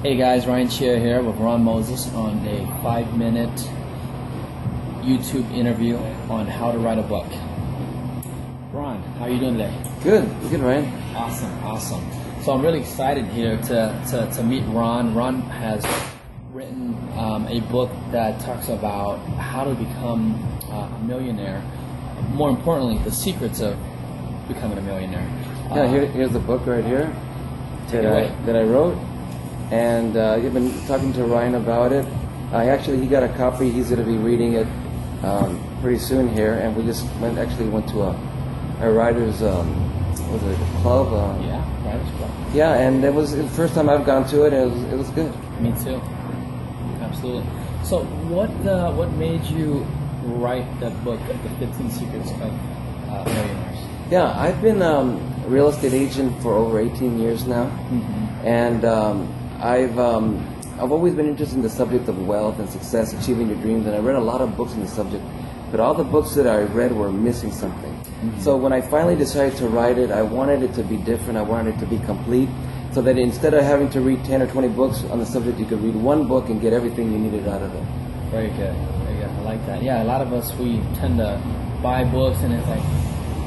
Hey guys, Ryan Chia here with Ron Moses on a 5-minute YouTube interview on how to write a book. Ron, how are you doing today? Good, Ryan. Awesome. So I'm really excited here to meet Ron. Ron has written a book that talks about how to become a millionaire. More importantly, the secrets of becoming a millionaire. Yeah, here's the book right here that I wrote. And I've been talking to Ryan about it. He got a copy. He's going to be reading it pretty soon here. And we just went to a writers club. Writers club. Yeah, and it was the first time I've gone to it, and it was good. Me too. Absolutely. So what made you write that book, The 15 Secrets of Millionaires? Yeah, I've been a real estate agent for over 18 years now. Mm-hmm. And I've always been interested in the subject of wealth and success, achieving your dreams, and I read a lot of books on the subject, but all the books that I read were missing something. Mm-hmm. So when I finally decided to write it, I wanted it to be different. I wanted it to be complete, so that instead of having to read 10 or 20 books on the subject, you could read one book and get everything you needed out of it. Very good. I like that. Yeah, a lot of us, we tend to buy books and it's like,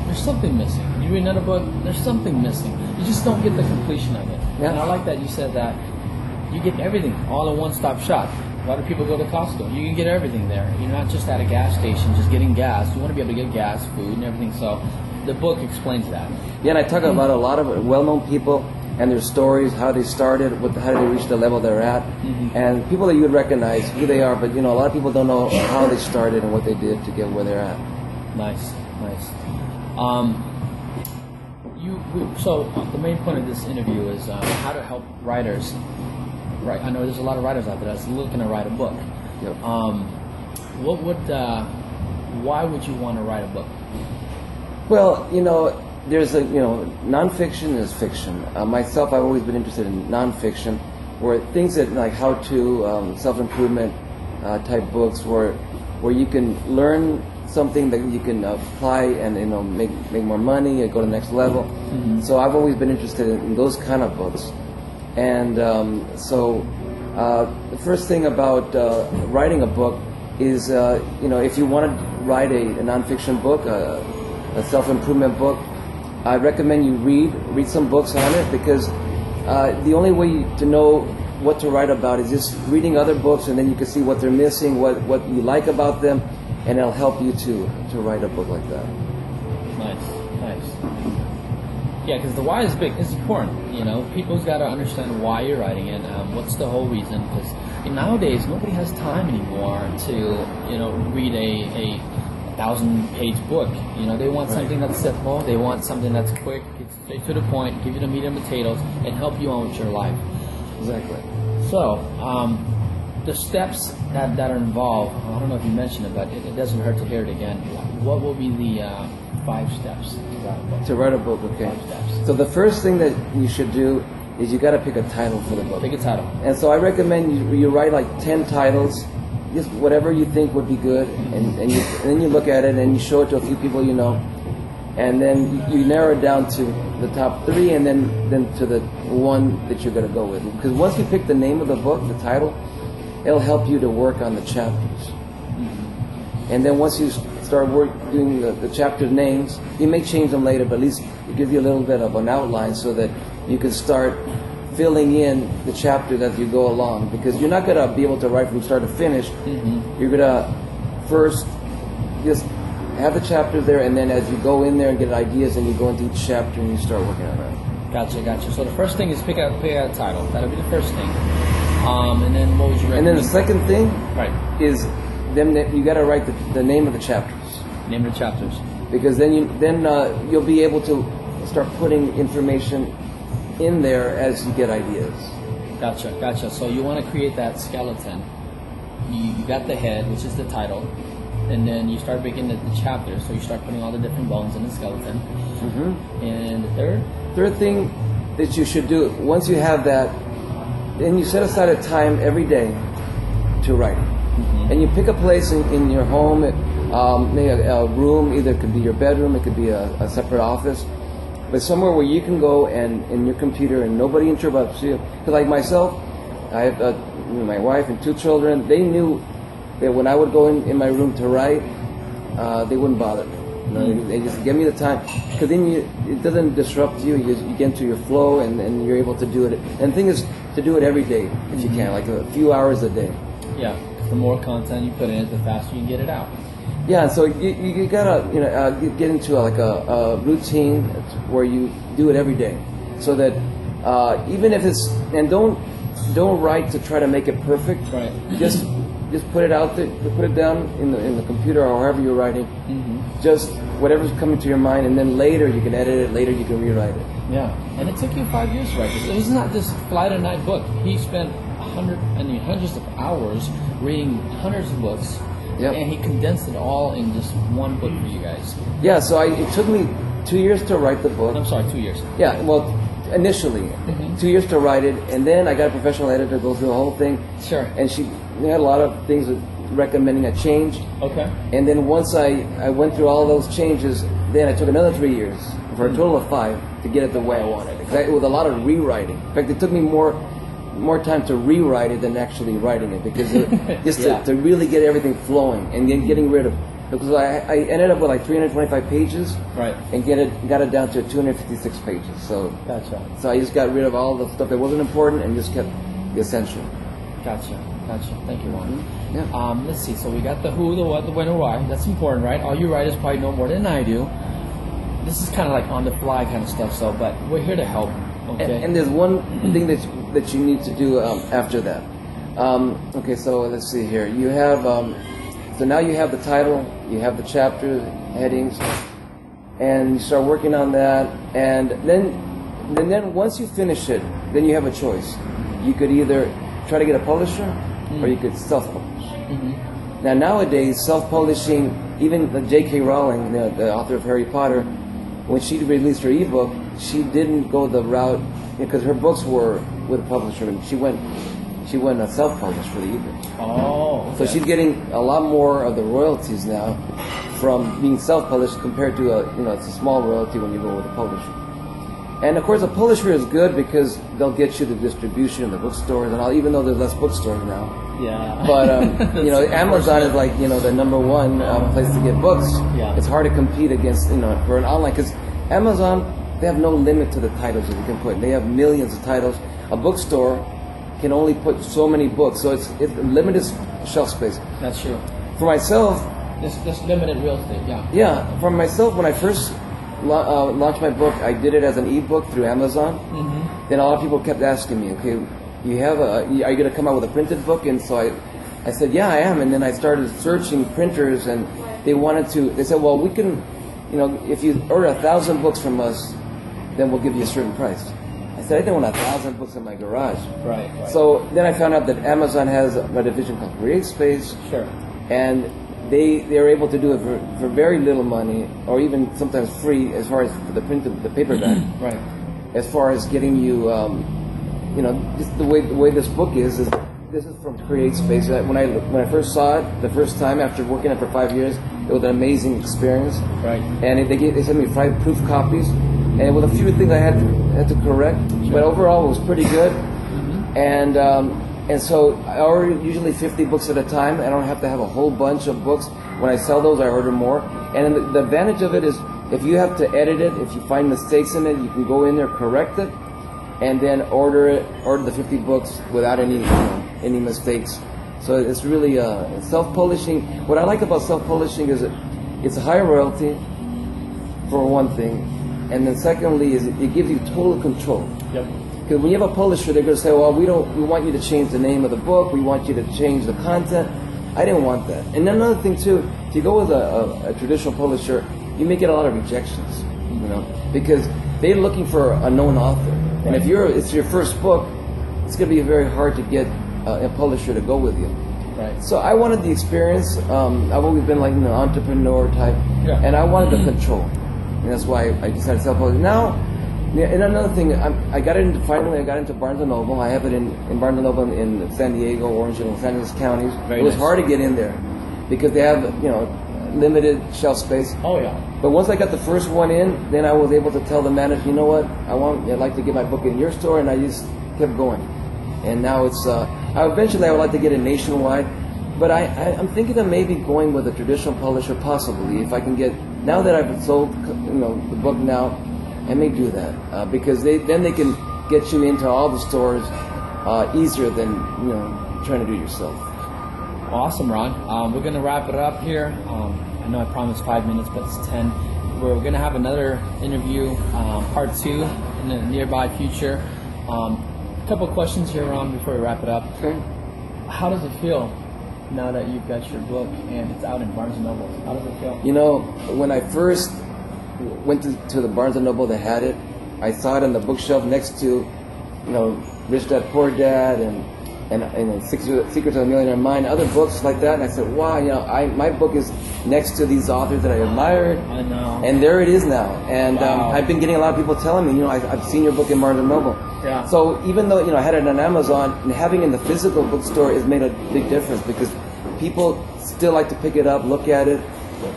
there's something missing. You read another book, there's something missing. You just don't get the completion of it. Yeah. And I like that you said that you get everything all in one-stop shop. A lot of people go to Costco. You can get everything there. You're not just at a gas station just getting gas. You want to be able to get gas, food, and everything. So the book explains that. Yeah, and I talk about a lot of well-known people and their stories, how they started, how they reached the level they're at, and people that you would recognize who they are. But a lot of people don't know how they started and what they did to get where they're at. Nice. So the main point of this interview is how to help writers. Right, I know there's a lot of writers out there that's looking to write a book. Yep. Why would you want to write a book? Well, there's nonfiction is fiction. Myself, I've always been interested in nonfiction, where things that like how-to, self-improvement type books, where you can learn something that you can apply and make more money and go to the next level. Mm-hmm. So I've always been interested in those kind of books. And the first thing about writing a book is, if you want to write a nonfiction book, a self-improvement book, I recommend you read some books on it, because the only way to know what to write about is just reading other books, and then you can see what they're missing, what you like about them, and it'll help you to write a book like that. Nice. Yeah, because the why is big. It's important. People's got to understand why you're writing it. What's the whole reason? Because nowadays nobody has time anymore to read a 1,000-page book. They want something that's simple. They want something that's quick, get straight to the point, give you the meat and potatoes, and help you on with your life. Exactly. So the steps that are involved. I don't know if you mentioned it, but it doesn't hurt to hear it again. What will be the 5 steps to write a book? Okay. 5 steps. So the first thing that you should do is you got to pick a title for the book. Pick a title. And so I recommend you write like 10 titles, just whatever you think would be good, and then you look at it and you show it to a few people and then you narrow it down to the top 3, and then to the one that you're going to go with. Because once you pick the name of the book, the title, it'll help you to work on the chapters. Mm-hmm. And then once you start doing the chapter names, you may change them later, but at least it gives you a little bit of an outline so that you can start filling in the chapter as you go along. Because you're not going to be able to write from start to finish. Mm-hmm. You're going to first just have the chapters there, and then as you go in there and get ideas, and you go into each chapter and you start working on it. Gotcha. So the first thing is pick out a title. That'll be the first thing. And then what would you recommend? And then the second thing is then you got to write the name of the chapters. Name of the chapters. Because then you'll be able to start putting information in there as you get ideas. Gotcha. So you want to create that skeleton. You got the head, which is the title, and then you start making the chapters. So you start putting all the different bones in the skeleton. Mm-hmm. And the third thing that you should do, once you have that, then you set aside a time every day to write. Mm-hmm. And you pick a place in your home, maybe a room. Either it could be your bedroom, it could be a separate office, but somewhere where you can go and in your computer and nobody interrupts you. Because like myself, I have my wife and 2 children. They knew that when I would go in my room to write, they wouldn't bother me. You know, they just give me the time, because then it doesn't disrupt you. You get into your flow, and you're able to do it. And the thing is to do it every day if you can, like a few hours a day. Yeah, the more content you put in it, the faster you can get it out. Yeah, so you gotta get into a routine where you do it every day, so that even if it's, and don't write to try to make it perfect. Right. Just put it out there, put it down in the computer or however you're writing. Just whatever's coming to your mind, and then later you can edit it. Later you can rewrite it. Yeah, and it took you 5 years to write this. It was not this fly-to-night book. He spent hundreds of hours reading hundreds of books. Yep. And he condensed it all in just one book for you guys. Yeah, so it took me 2 years to write the book. I'm sorry, 2 years. Yeah, well, initially, 2 years to write it, and then I got a professional editor to go through the whole thing. Sure. And she had a lot of things recommending a change. Okay. And then once I went through all those changes, then I took another 3 years, for a total of 5, to get it the way I wanted it. It was a lot of rewriting. In fact, it took me more time to rewrite it than actually writing it, because to really get everything flowing, and then getting rid of, because I ended up with like 325 pages, right, and got it down to 256 pages. So gotcha. So I just got rid of all the stuff that wasn't important and just kept the essential. Gotcha. Thank you, Ron. Yeah. Let's see. So we got the who, the what, the when, and why. That's important, right? All you writers probably know more than I do. This is kind of like on the fly kind of stuff. So, but we're here to help. Okay. And there's one thing that you need to do after that. Okay, so let's see here. You have so now you have the title, you have the chapter headings, and you start working on that. And then once you finish it, then you have a choice. You could either try to get a publisher, or you could self-publish. Now nowadays, self-publishing, even J.K. Rowling, the author of Harry Potter, when she released her ebook, she didn't go the route, because her books were with a publisher, and she went self-published for the ebook. Oh, okay. So she's getting a lot more of the royalties now from being self-published compared to it's a small royalty when you go with a publisher. And of course, a publisher is good because they'll get you the distribution in the bookstores and all, even though there's less bookstores now. Yeah. But Amazon is like the number one place to get books. Yeah. It's hard to compete against for an online, because Amazon, they have no limit to the titles that you can put. They have millions of titles. A bookstore can only put so many books, so it's limited shelf space. That's true. For myself, this limited real estate. Yeah. Yeah. For myself, when I first launched my book, I did it as an ebook through Amazon. Then a lot of people kept asking me, okay, are you going to come out with a printed book? And so I said, yeah, I am. And then I started searching printers, and they said, well, we can, if you order 1,000 books from us, then we'll give you a certain price. I said, I didn't want 1,000 books in my garage. Right. So then I found out that Amazon has a division called Create Space. Sure. And they're able to do it for very little money, or even sometimes free, as far as the paperback. Right. As far as getting you, just the way this book is this is from Create Space. When I first saw it the first time after working on it for 5 years, it was an amazing experience. Right. And they sent me 5 proof copies, and with a few things I had to correct, but overall it was pretty good. And so I order usually 50 books at a time. I don't have to have a whole bunch of books. When I sell those, I order more. And the advantage of it is, if you have to edit it, if you find mistakes in it, you can go in there, correct it, and then order the 50 books without any mistakes. So it's really self-publishing. What I like about self-publishing is it's a higher royalty, for one thing, and then secondly is it gives you total control. Yep. Because when you have a publisher, they're going to say, well, we want you to change the name of the book, we want you to change the content. I didn't want that. And then another thing too, if you go with a traditional publisher, you may get a lot of rejections, because they're looking for a known author. And if it's your first book, it's going to be very hard to get a publisher to go with you. Right. So I wanted the experience. I've always been like an entrepreneur type, and I wanted the control. And that's why I decided to self-publish. Now, and another thing, I got into Barnes & Noble. I have it in Barnes & Noble in San Diego, Orange, and Los Angeles counties. It was hard to get in there because they have, limited shelf space. Oh yeah. But once I got the first one in, then I was able to tell the manager, you know what, I'd like to get my book in your store, and I just kept going. and now it's. Eventually, I would like to get it nationwide, but I'm thinking of maybe going with a traditional publisher, possibly if I can get. Now that I've sold, the book now, I may do that because then they can get you into all the stores easier than trying to do it yourself. Awesome, Ron. We're gonna wrap it up here. I know I promised 5 minutes, but it's 10. We're going to have another interview, part 2, in the nearby future. A couple of questions here, Ron, before we wrap it up. Okay. How does it feel now that you've got your book and it's out in Barnes & Noble? How does it feel? When I first went to the Barnes & Noble that had it, I saw it on the bookshelf next to, Rich Dad Poor Dad and Secrets of a Millionaire Mind, other books like that, and I said, wow, my book is next to these authors that I admired. I know. And there it is now. And wow. I've been getting a lot of people telling me, I've seen your book in Barnes & Noble. Yeah. So even though, I had it on Amazon, and having it in the physical bookstore has made a big difference because people still like to pick it up, look at it,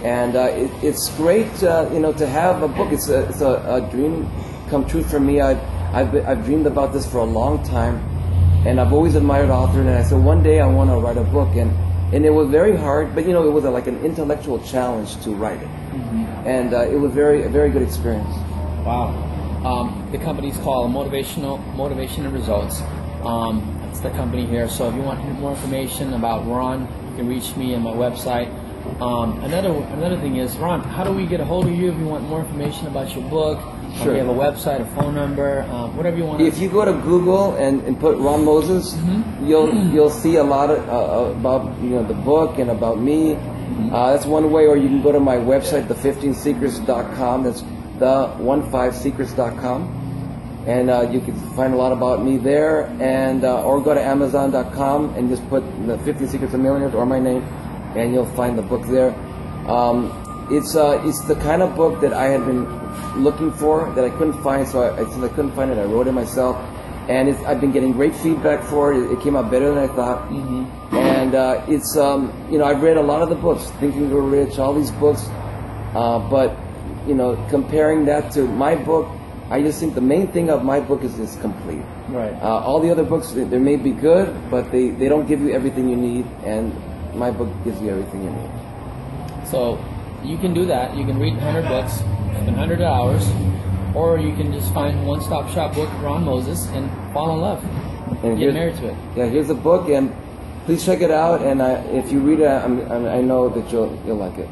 and it's great, to have a book. It's a dream come true for me. I've dreamed about this for a long time. And I've always admired authors, and I said one day I want to write a book, and it was very hard, but it was like an intellectual challenge to write it, and it was a very good experience. Wow. The company's called Motivation and Results. It's the company here. So if you want more information about Ron, you can reach me on my website. Another thing is, Ron, how do we get a hold of you if you want more information about your book? Sure. You have a website, a phone number, whatever you want. If you go to Google and put Ron Moses, you'll see a lot about the book and about me. That's one way. Or you can go to my website, the15secrets.com. That's the15secrets.com, and you can find a lot about me there. And or go to Amazon.com and just put the 15 Secrets of Millionaires or my name, and you'll find the book there. It's the kind of book that I had been looking for that I couldn't find, so since I couldn't find it, I wrote it myself, and I've been getting great feedback for it. It came out better than I thought, and it's I've read a lot of the books, Think and Grow Rich, all these books, but comparing that to my book, I just think the main thing of my book is it's complete. Right. All the other books, they may be good, but they don't give you everything you need, and my book gives you everything you need. So you can do that. You can read 100 books, spend 100 hours, or you can just find one-stop shop book, Ron Moses, and fall in love and get married to it. Yeah, here's the book, and please check it out. And if you read it, I know that you'll like it.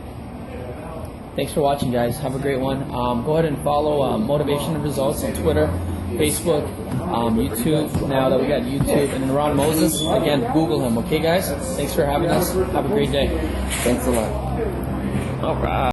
Thanks for watching, guys. Have a great one. Go ahead and follow Motivation and Results on Twitter, Facebook, YouTube. Now that we got YouTube, and then Ron Moses. Again, Google him. Okay, guys. Thanks for having us. Have a great day. Thanks a lot. All right.